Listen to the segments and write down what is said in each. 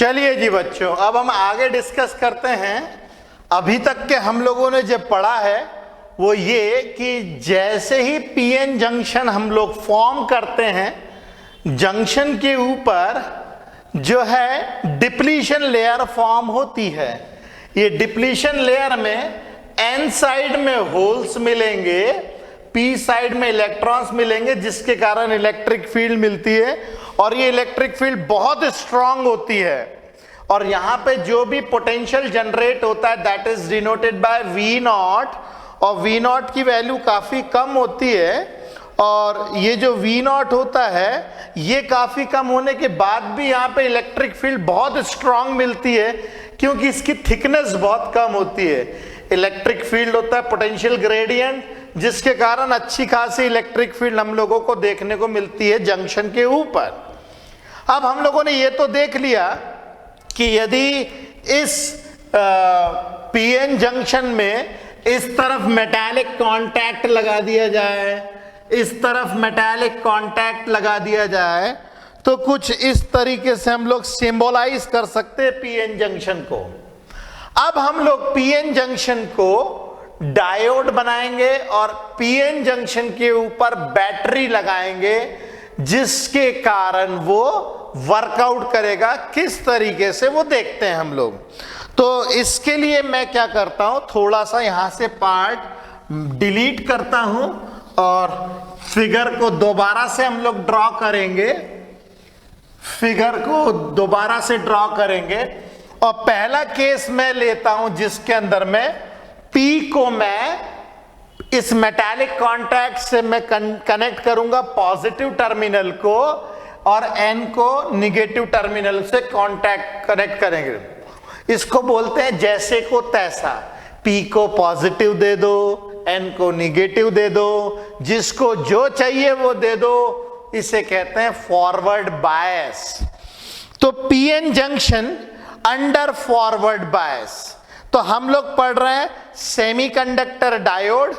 चलिए जी बच्चों, अब हम आगे डिस्कस करते हैं। अभी तक के हम लोगों ने जो पढ़ा है वो ये कि जैसे ही पीएन जंक्शन हम लोग फॉर्म करते हैं, जंक्शन के ऊपर जो है डिप्लीशन लेयर फॉर्म होती है। ये डिप्लीशन लेयर में एन साइड में होल्स मिलेंगे, पी साइड में इलेक्ट्रॉन्स मिलेंगे, जिसके कारण इलेक्ट्रिक फील्ड मिलती है और ये इलेक्ट्रिक फील्ड बहुत स्ट्रांग होती है। और यहां पे जो भी पोटेंशियल जनरेट होता है that is denoted by V nought, और वी नॉट की वैल्यू काफी कम होती है। और ये जो वी नॉट होता है ये काफी कम होने के बाद भी यहाँ पे इलेक्ट्रिक फील्ड बहुत स्ट्रांग मिलती है, क्योंकि इसकी थिकनेस बहुत कम होती है। इलेक्ट्रिक फील्ड होता है पोटेंशियल ग्रेडियंट, जिसके कारण अच्छी खासी इलेक्ट्रिक फील्ड हम लोगों को देखने को मिलती है जंक्शन के ऊपर। अब हम लोगों ने ये तो देख लिया कि यदि इस पीएन जंक्शन में इस तरफ मेटालिक कांटेक्ट लगा दिया जाए, इस तरफ मेटालिक कांटेक्ट लगा दिया जाए, तो कुछ इस तरीके से हम लोग सिंबलाइज कर सकते हैं पीएन जंक्शन को। अब हम लोग पीएन जंक्शन को डायोड बनाएंगे और पीएन जंक्शन के ऊपर बैटरी लगाएंगे, जिसके कारण वो वर्कआउट करेगा। किस तरीके से वो देखते हैं हम लोग। तो इसके लिए मैं क्या करता हूं, थोड़ा सा यहां से पार्ट डिलीट करता हूं और फिगर को दोबारा से हम लोग ड्रॉ करेंगे। फिगर को दोबारा से ड्रॉ करेंगे और पहला केस मैं लेता हूं जिसके अंदर में P को मैं इस मेटालिक कांटेक्ट से मैं कनेक्ट करूंगा पॉजिटिव टर्मिनल को, और N को निगेटिव टर्मिनल से कनेक्ट करेंगे। इसको बोलते हैं जैसे को तैसा। P को पॉजिटिव दे दो, N को निगेटिव दे दो, जिसको जो चाहिए वो दे दो। इसे कहते हैं फॉरवर्ड बायस। तो PN junction under forward bias, तो हम लोग पढ़ रहे हैं सेमीकंडक्टर डायोड,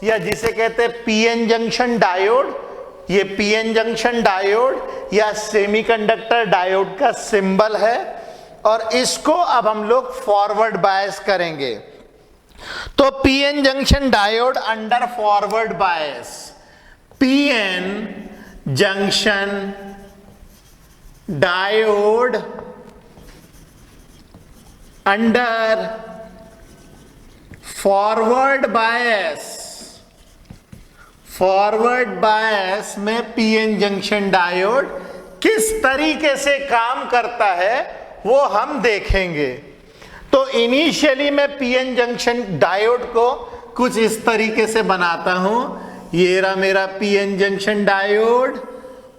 या जिसे कहते हैं पीएन जंक्शन डायोड। ये पीएन जंक्शन डायोड या सेमीकंडक्टर डायोड का सिंबल है, और इसको अब हम लोग फॉरवर्ड बायस करेंगे। तो PN junction diode under forward bias, PN junction diode under forward bias. Forward bias में पीएन जंक्शन डायोड किस तरीके से काम करता है वो हम देखेंगे। तो इनिशियली मैं पीएन जंक्शन डायोड को कुछ इस तरीके से बनाता हूं। ये रहा मेरा पीएन जंक्शन डायोड,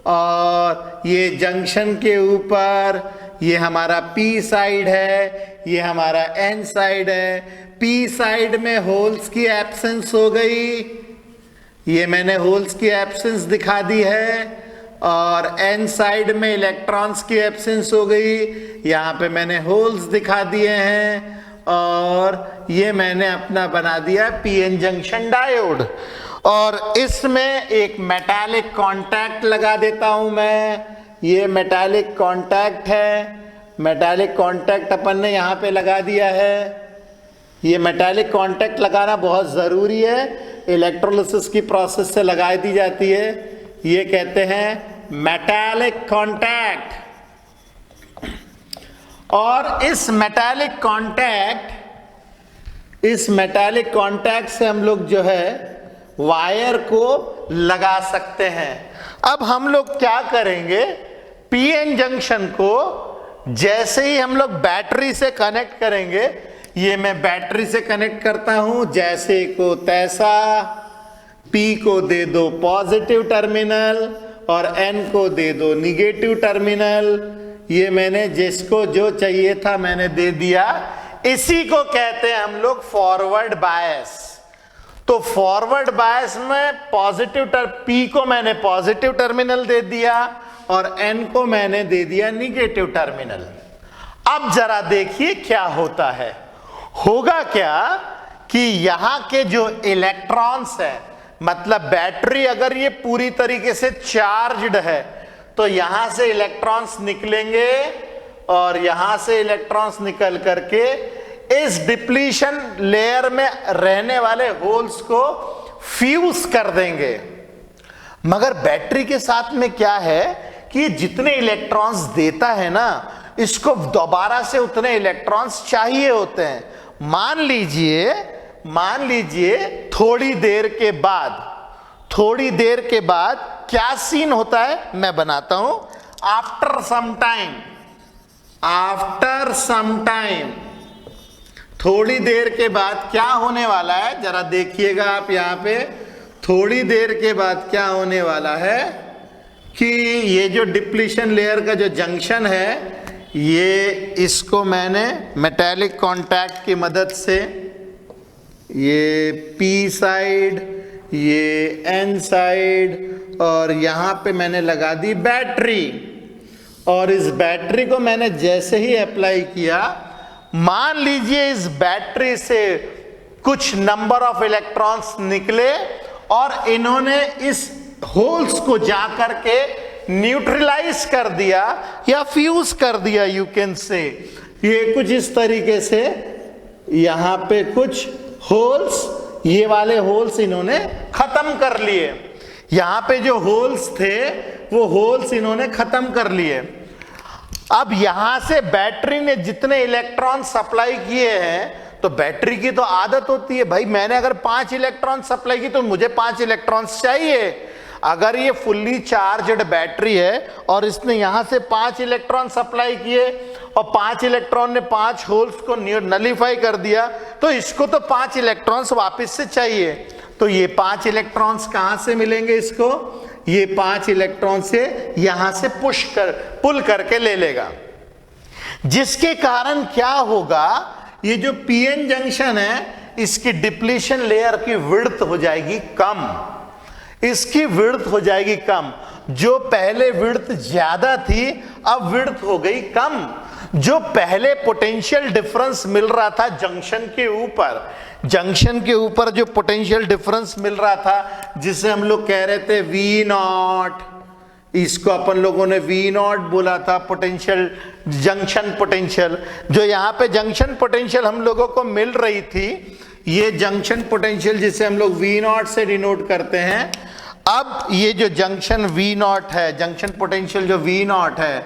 और ये जंक्शन के ऊपर ये हमारा P साइड है, ये हमारा N साइड है। P साइड में होल्स की एब्सेंस हो गई, ये मैंने होल्स की एब्सेंस दिखा दी है, और N साइड में इलेक्ट्रॉन्स की एब्सेंस हो गई, यहाँ पे मैंने होल्स दिखा दिए हैं, और ये मैंने अपना बना दिया पीएन जंक्शन डायोड। और इसमें एक मेटालिक कांटेक्ट लगा देता हूं मैं। ये मेटालिक कांटेक्ट है, मेटालिक कांटेक्ट अपन ने यहाँ पे लगा दिया है। ये मेटालिक कांटेक्ट लगाना बहुत ज़रूरी है, इलेक्ट्रोलिसिस की प्रोसेस से लगा दी जाती है। ये कहते हैं मेटालिक कांटेक्ट। और इस मेटालिक कांटेक्ट से हम लोग जो है वायर को लगा सकते हैं। अब हम लोग क्या करेंगे, पीएन जंक्शन को जैसे ही हम लोग बैटरी से कनेक्ट करेंगे, ये मैं बैटरी से कनेक्ट करता हूं जैसे को तैसा। P को दे दो पॉजिटिव टर्मिनल और N को दे दो निगेटिव टर्मिनल। ये मैंने जिसको जो चाहिए था मैंने दे दिया। इसी को कहते हैं हम लोग फॉरवर्ड बायस। तो फॉरवर्ड बायस में पॉजिटिव P को मैंने पॉजिटिव टर्मिनल दे दिया और N को मैंने दे दिया निगेटिव टर्मिनल। अब जरा देखिए क्या होता है। होगा क्या कि यहां के जो इलेक्ट्रॉन्स है, मतलब बैटरी अगर ये पूरी तरीके से चार्ज्ड है तो यहां से इलेक्ट्रॉन्स निकलेंगे और यहां से इलेक्ट्रॉन्स निकल करके इस डिप्लीशन लेयर में रहने वाले होल्स को फ्यूज कर देंगे। मगर बैटरी के साथ में क्या है कि जितने इलेक्ट्रॉन्स देता है ना, इसको दोबारा से उतने इलेक्ट्रॉन्स चाहिए होते हैं। मान लीजिए थोड़ी देर के बाद क्या सीन होता है मैं बनाता हूं। आफ्टर सम टाइम थोड़ी देर के बाद क्या होने वाला है, जरा देखिएगा आप यहां पे। थोड़ी देर के बाद क्या होने वाला है कि ये जो डिप्लीशन लेयर का जो जंक्शन है, ये इसको मैंने मेटालिक कांटेक्ट की मदद से, ये पी साइड, ये एन साइड, और यहां पे मैंने लगा दी बैटरी। और इस बैटरी को मैंने जैसे ही अप्लाई किया, मान लीजिए इस बैटरी से कुछ नंबर ऑफ इलेक्ट्रॉन्स निकले और इन्होंने इस होल्स को जाकर के न्यूट्रलाइज कर दिया या फ्यूज कर दिया, यू कैन से। ये कुछ इस तरीके से यहां पे कुछ होल्स, ये वाले होल्स इन्होंने खत्म कर लिए। यहां पे जो होल्स थे वो होल्स इन्होंने खत्म कर लिए। अब यहां से बैटरी ने जितने इलेक्ट्रॉन सप्लाई किए हैं, तो बैटरी की तो आदत होती है भाई, मैंने अगर 5 इलेक्ट्रॉन सप्लाई की तो मुझे 5 इलेक्ट्रॉन्स चाहिए। अगर ये फुल्ली चार्जड बैटरी है और इसने यहां से 5 इलेक्ट्रॉन सप्लाई किए और 5 इलेक्ट्रॉन ने 5 होल्स को नलिफाई कर दिया, तो इसको तो 5 इलेक्ट्रॉन्स वापस से चाहिए। तो ये 5 इलेक्ट्रॉन्स कहां से मिलेंगे इसको? ये 5 इलेक्ट्रॉन से यहां से पुल करके ले लेगा, जिसके कारण क्या होगा, ये जो पीएन जंक्शन है इसकी डिप्लीशन लेयर की विड्थ हो जाएगी कम। इसकी विड्थ हो जाएगी कम। जो पहले विड्थ ज्यादा थी अब विड्थ हो गई कम। जो पहले पोटेंशियल डिफरेंस मिल रहा था जंक्शन के ऊपर जो पोटेंशियल डिफरेंस मिल रहा था, जिसे हम लोग कह रहे थे वी नॉट, इसको अपन लोगों ने वी नॉट बोला था, पोटेंशियल, जंक्शन पोटेंशियल। जो यहाँ पे जंक्शन पोटेंशियल हम लोगों को मिल रही थी, ये जंक्शन पोटेंशियल जिसे हम लोग वी नॉट से डिनोट करते हैं। अब ये जो जंक्शन वी नॉट है, जंक्शन पोटेंशियल जो वी नॉट है,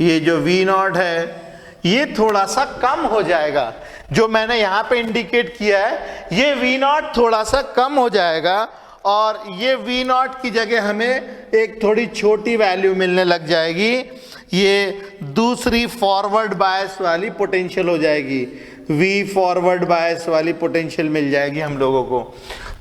ये जो वी नॉट है, ये थोड़ा सा कम हो जाएगा। जो मैंने यहाँ पे इंडिकेट किया है, ये वी नॉट थोड़ा सा कम हो जाएगा और ये वी नॉट की जगह हमें एक थोड़ी छोटी वैल्यू मिलने लग जाएगी। ये दूसरी फॉरवर्ड बायस वाली पोटेंशियल हो जाएगी, वी फॉरवर्ड बायस वाली पोटेंशियल मिल जाएगी हम लोगों को।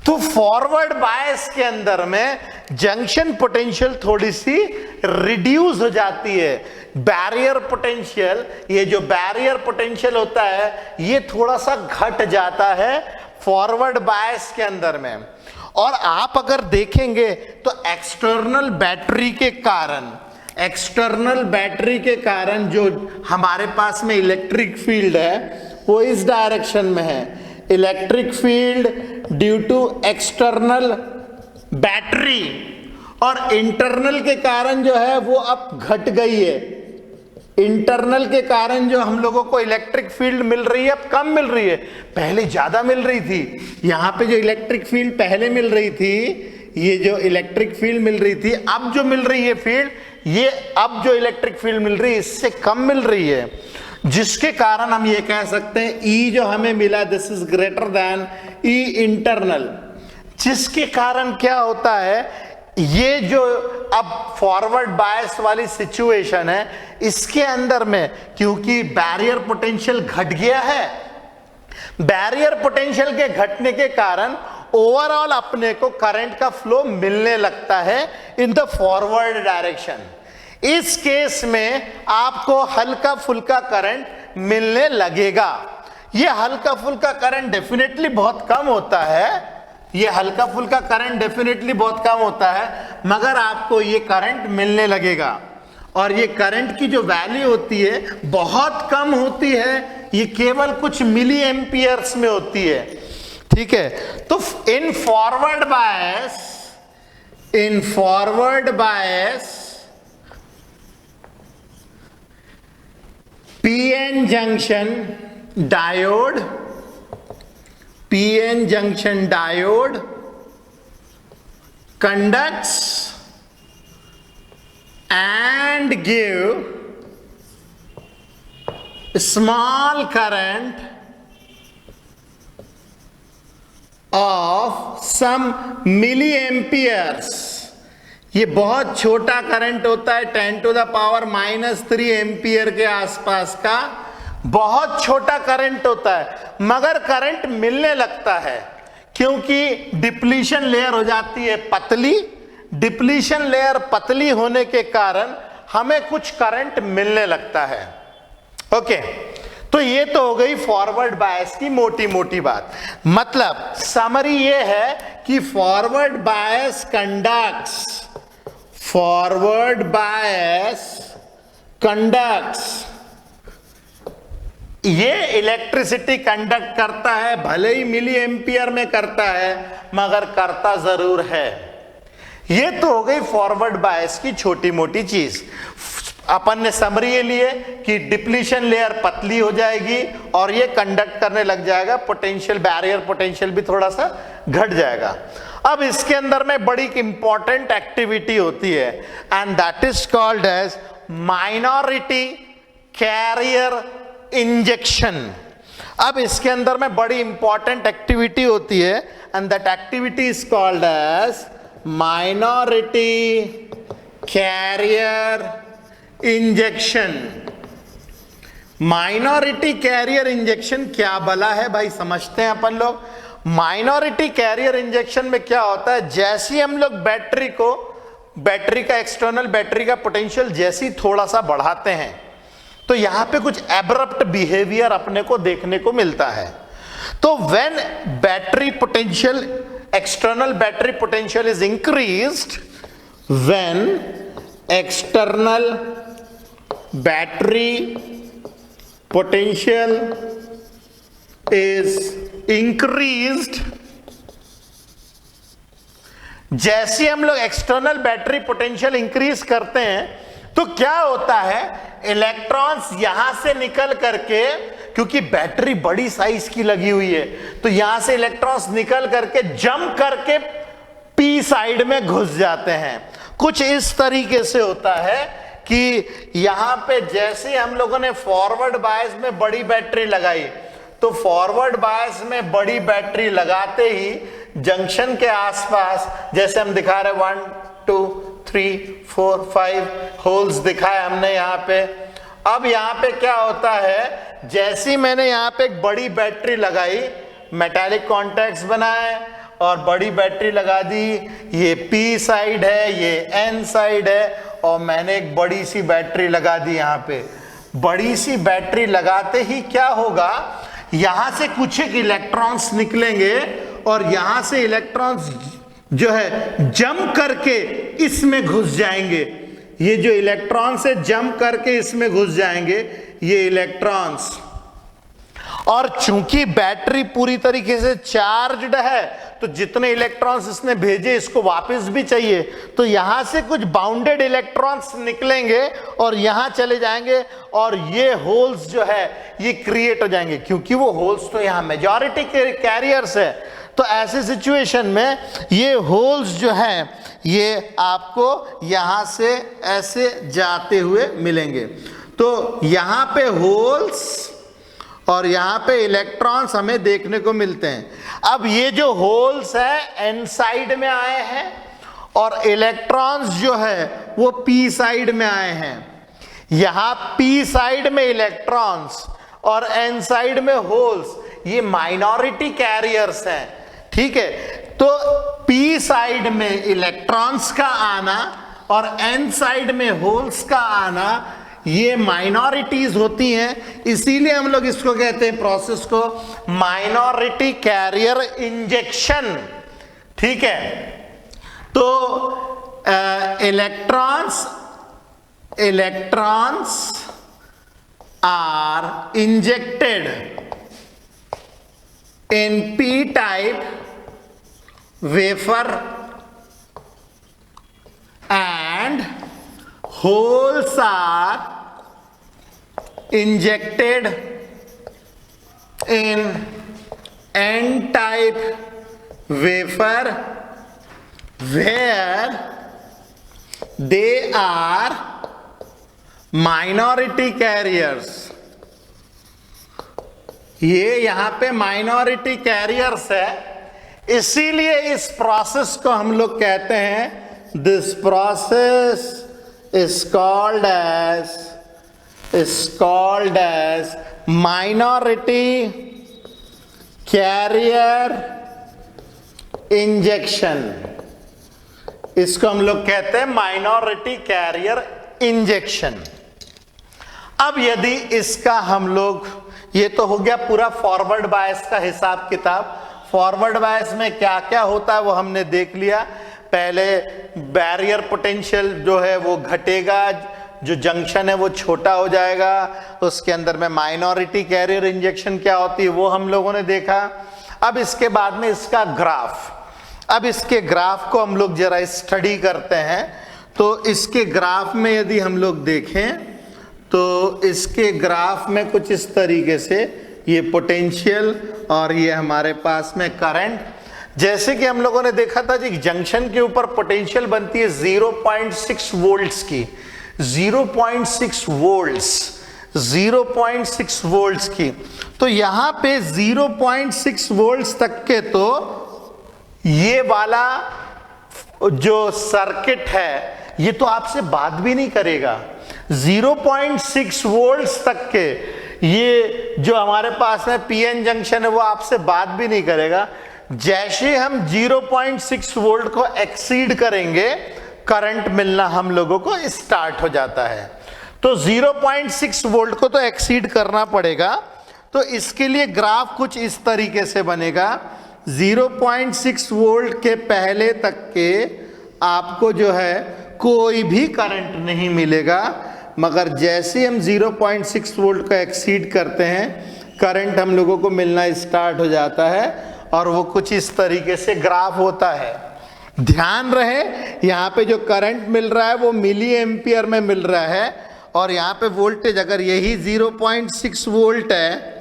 तो फॉरवर्ड बायस के अंदर में जंक्शन पोटेंशियल थोड़ी सी रिड्यूस हो जाती है। बैरियर पोटेंशियल, ये जो बैरियर पोटेंशियल होता है, ये थोड़ा सा घट जाता है फॉरवर्ड बायस के अंदर में। और आप अगर देखेंगे तो एक्सटर्नल बैटरी के कारण जो हमारे पास में इलेक्ट्रिक फील्ड है वो इस डायरेक्शन में है। Electric field due to external battery, और इंटरनल के कारण जो है वो अब घट गई है। इंटरनल के कारण जो हम लोगों को इलेक्ट्रिक फील्ड मिल रही है अब कम मिल रही है, पहले ज्यादा मिल रही थी। यहां पे जो इलेक्ट्रिक फील्ड पहले मिल रही थी, ये जो इलेक्ट्रिक फील्ड मिल रही थी, अब जो मिल रही है फील्ड, ये अब जो इलेक्ट्रिक फील्ड मिल रही है इससे कम मिल रही है, जिसके कारण हम ये कह सकते हैं E जो हमें मिला this is greater than E internal. जिसके कारण क्या होता है, ये जो अब फॉरवर्ड बायस वाली सिचुएशन है, इसके अंदर में क्योंकि बैरियर पोटेंशियल घट गया है, बैरियर पोटेंशियल के घटने के कारण ओवरऑल अपने को करंट का फ्लो मिलने लगता है इन द फॉरवर्ड डायरेक्शन। इस केस में आपको हल्का फुल्का करंट मिलने लगेगा। ये हल्का फुल्का करंट डेफिनेटली बहुत कम होता है, ये हल्का फुल्का करंट डेफिनेटली बहुत कम होता है, मगर आपको ये करंट मिलने लगेगा। और ये करंट की जो वैल्यू होती है बहुत कम होती है, ये केवल कुछ मिली एम्पियर्स में होती है। ठीक है, तो in forward bias PN junction diode conducts and give small current of some milliamperes. ये बहुत छोटा करंट होता है, 10⁻³ एम्पियर के आसपास का बहुत छोटा करंट होता है, मगर करंट मिलने लगता है क्योंकि डिप्लीशन लेयर हो जाती है पतली। डिप्लीशन लेयर पतली होने के कारण हमें कुछ करंट मिलने लगता है। ओके, तो ये तो हो गई फॉरवर्ड बायस की मोटी मोटी बात। मतलब समरी ये है कि फॉरवर्ड बायस कंडक्ट्स, ये इलेक्ट्रिसिटी कंडक्ट करता है, भले ही मिली एम्पियर में करता है मगर करता जरूर है। ये तो हो गई फॉरवर्ड बायस की छोटी मोटी चीज। अपन ने समरी ये लिए कि डिप्लीशन लेयर पतली हो जाएगी और ये कंडक्ट करने लग जाएगा, पोटेंशियल बैरियर पोटेंशियल भी थोड़ा सा घट जाएगा। अब इसके अंदर में बड़ी इंपॉर्टेंट एक्टिविटी होती है and that is called as minority carrier injection. अब इसके अंदर में बड़ी इंपॉर्टेंट एक्टिविटी होती है and that activity is called as minority carrier injection. Minority carrier injection क्या भला है भाई, समझते हैं अपन लोग। माइनॉरिटी कैरियर इंजेक्शन में क्या होता है, जैसे हम लोग बैटरी का एक्सटर्नल बैटरी का पोटेंशियल जैसे ही थोड़ा सा बढ़ाते हैं तो यहां पे कुछ एब्रप्ट बिहेवियर अपने को देखने को मिलता है। तो when battery potential, external battery potential is increased, when external battery potential is increased, जैसे हम लोग एक्सटर्नल बैटरी पोटेंशियल इंक्रीज करते हैं तो क्या होता है, इलेक्ट्रॉन्स यहां से निकल करके, क्योंकि बैटरी बड़ी साइज की लगी हुई है तो यहां से इलेक्ट्रॉन्स निकल करके जंप करके पी साइड में घुस जाते हैं। कुछ इस तरीके से होता है कि यहां पे जैसे हम लोगों ने फॉरवर्ड बायस में बड़ी बैटरी लगाई तो फॉरवर्ड बायस में बड़ी बैटरी लगाते ही जंक्शन के आसपास, जैसे हम दिखा रहे 1 2 3 4 5 होल्स दिखाए हमने यहाँ पे। अब यहाँ पे क्या होता है, जैसे ही मैंने यहाँ पे एक बड़ी बैटरी लगाई, मेटालिक कॉन्टैक्ट्स बनाए और बड़ी बैटरी लगा दी, ये P साइड है, ये N साइड है, और मैंने एक बड़ी सी बैटरी लगा दी यहाँ पे। बड़ी सी बैटरी लगाते ही क्या होगा, यहां से कुछ एक इलेक्ट्रॉन्स निकलेंगे और यहां से इलेक्ट्रॉन्स जो है जंप करके इसमें घुस जाएंगे। ये जो इलेक्ट्रॉन्स है जंप करके इसमें घुस जाएंगे ये इलेक्ट्रॉन्स। और चूंकि बैटरी पूरी तरीके से चार्ज्ड है तो जितने इलेक्ट्रॉन्स इसने भेजे इसको वापस भी चाहिए, तो यहां से कुछ बाउंडेड इलेक्ट्रॉन्स निकलेंगे और यहां चले जाएंगे और ये होल्स जो है ये क्रिएट हो जाएंगे, क्योंकि वो होल्स तो यहां मेजॉरिटी कैरियर्स है। तो ऐसे सिचुएशन में ये होल्स जो हैं ये आपको यहां से ऐसे जाते हुए मिलेंगे। तो यहां पे होल्स और यहां पे इलेक्ट्रॉन्स हमें देखने को मिलते हैं। अब ये जो होल्स है एन साइड में आए हैं और इलेक्ट्रॉन्स जो है वो पी साइड में आए हैं। यहां पी साइड में इलेक्ट्रॉन्स और एन साइड में होल्स, ये माइनॉरिटी कैरियर्स हैं, ठीक है। तो पी साइड में इलेक्ट्रॉन्स का आना और एन साइड में होल्स का आना ये माइनॉरिटीज होती हैं, इसीलिए हम लोग इसको कहते हैं प्रोसेस को माइनॉरिटी कैरियर इंजेक्शन, ठीक है। तो electrons are injected in P type wafer and holes are injected in n-type wafer where they are minority carriers. ये यहां पे माइनॉरिटी कैरियर्स है, इसीलिए इस प्रोसेस को हम लोग कहते हैं, this process is called as minority carrier injection. इसको हम लोग कहते हैं माइनॉरिटी कैरियर इंजेक्शन. अब यदि इसका हम लोग, ये तो हो गया पूरा फॉरवर्ड बायस का हिसाब किताब. फॉरवर्ड बायस में क्या क्या होता है वो हमने देख लिया. पहले बैरियर पोटेंशियल जो है वो घटेगा, जो जंक्शन है वो छोटा हो जाएगा. उसके अंदर में माइनॉरिटी कैरियर इंजेक्शन क्या होती है वो हम लोगों ने देखा. अब इसके बाद में इसका ग्राफ, अब इसके ग्राफ को हम लोग जरा स्टडी करते हैं. तो इसके ग्राफ में यदि हम लोग देखें तो इसके ग्राफ में कुछ इस तरीके से ये पोटेंशियल और ये हमारे पास में करंट. जैसे कि हम लोगों ने देखा था कि जंक्शन के ऊपर पोटेंशियल बनती है 0.6 वोल्ट्स की, 0.6 वोल्ट्स की. तो यहां पे 0.6 वोल्ट्स तक के तो ये वाला जो सर्किट है ये तो आपसे बात भी नहीं करेगा. 0.6 वोल्ट्स तक के ये जो हमारे पास में पीएन जंक्शन है वो आपसे बात भी नहीं करेगा. जैसे हम 0.6 वोल्ट को एक्सीड करेंगे करंट मिलना हम लोगों को स्टार्ट हो जाता है. तो 0.6 वोल्ट को तो एक्सीड करना पड़ेगा. तो इसके लिए ग्राफ कुछ इस तरीके से बनेगा. 0.6 वोल्ट के पहले तक के आपको जो है कोई भी करंट नहीं मिलेगा, मगर जैसे हम 0.6 वोल्ट को एक्सीड करते हैं करंट हम लोगों को मिलना स्टार्ट हो जाता है. और वो कुछ इस तरीके से ग्राफ होता है. ध्यान रहे यहाँ पे जो करंट मिल रहा है वो मिली एम्पियर में मिल रहा है, और यहाँ पे वोल्टेज अगर यही 0.6 वोल्ट है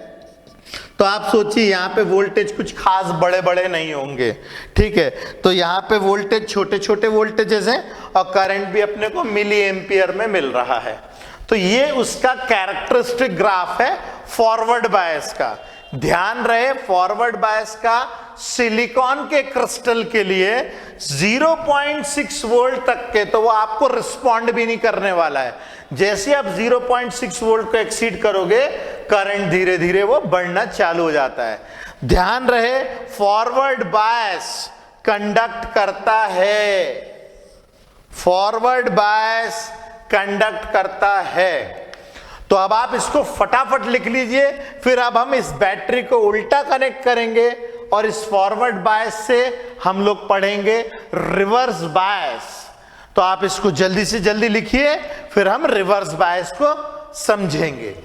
तो आप सोचिए यहाँ पे वोल्टेज कुछ खास बड़े बड़े नहीं होंगे. ठीक है, तो यहाँ पे वोल्टेज छोटे छोटे वोल्टेजेस हैं और करंट भी अपने को मिली एम्पियर में मिल रहा है. तो ये उसका कैरेक्टरिस्टिक ग्राफ है फॉरवर्ड बायस का. ध्यान रहे फॉरवर्ड बायस का सिलिकॉन के क्रिस्टल के लिए 0.6 वोल्ट तक के तो वो आपको रिस्पॉन्ड भी नहीं करने वाला है. जैसे आप 0.6 वोल्ट को एक्सीड करोगे करंट धीरे धीरे वो बढ़ना चालू हो जाता है. ध्यान रहे फॉरवर्ड बायस कंडक्ट करता है, फॉरवर्ड बायस कंडक्ट करता है. तो अब आप इसको फटाफट लिख लीजिए. फिर अब हम इस बैटरी को उल्टा कनेक्ट करेंगे और इस फॉरवर्ड बायस से हम लोग पढ़ेंगे रिवर्स बायस. तो आप इसको जल्दी से जल्दी लिखिए, फिर हम रिवर्स बायस को समझेंगे.